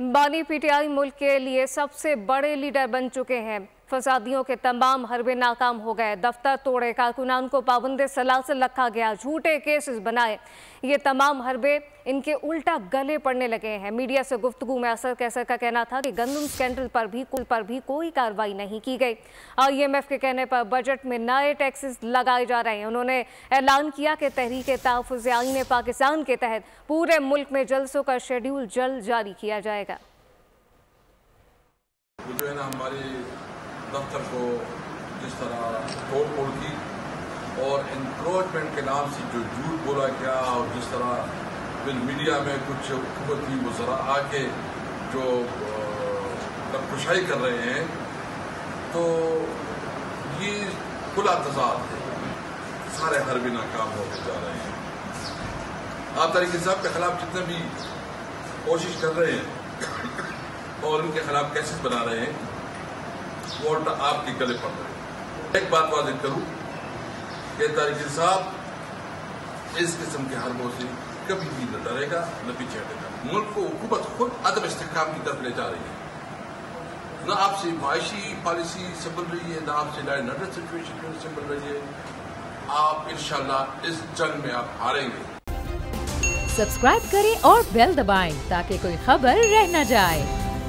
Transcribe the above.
बानी पीटीआई मुल्क के लिए सबसे बड़े लीडर बन चुके हैं। फसादियों के तमाम हरबे नाकाम हो गए, दफ्तर तोड़े, कारकुनान को पाबंद सलासिल रखा गया, झूठे केसेस बनाए। ये तमाम हरबे इनके उल्टा गले पड़ने लगे हैं। मीडिया से गुफ्तगू में असर कैसर का कहना था कि गंदम स्कैंडल पर भी कोई कार्रवाई नहीं की गई। IMF के कहने पर बजट में नए टैक्सेस लगाए जा रहे हैं। उन्होंने ऐलान किया कि तहरीक तहफ़्फ़ुज़ आईन पाकिस्तान के तहत पूरे मुल्क में जलसों का शेड्यूल जल्द जारी किया जाएगा। जो है ना, हमारे दफ्तर को जिस तरह तोड़ फोड़ की और इंक्रोचमेंट के नाम से जो झूठ बोला गया और जिस तरह फिर मीडिया में कुछ हुकूमत की वो जरा आके जो नक्कुशाई कर रहे हैं, तो ये खुला तजाद है। सारे हरबे नाकाम होते जा रहे हैं। आप तरीके साहब के खिलाफ जितने भी कोशिश कर रहे हैं और उनके खिलाफ केसेस बना रहे हैं, वो आपके गले पड़ रहे हैं। एक बात वाज़ेह करूं कि तारिक साहब इस किस्म के हरबों से कभी भी न डरेगा न पीछे हटेगा। मुल्क को हुकूमत खुद अदम इस्तेहकाम की तरफ ले जा रही है। न आपसे माशी पॉलिसी से बन रही है, न आपसे लॉ एंड ऑर्डर सिचुएशन से बन रही है। आप इंशाल्लाह इस जंग में आप हारेंगे। सब्सक्राइब करें और बेल दबाएं ताकि कोई खबर रह न जाए।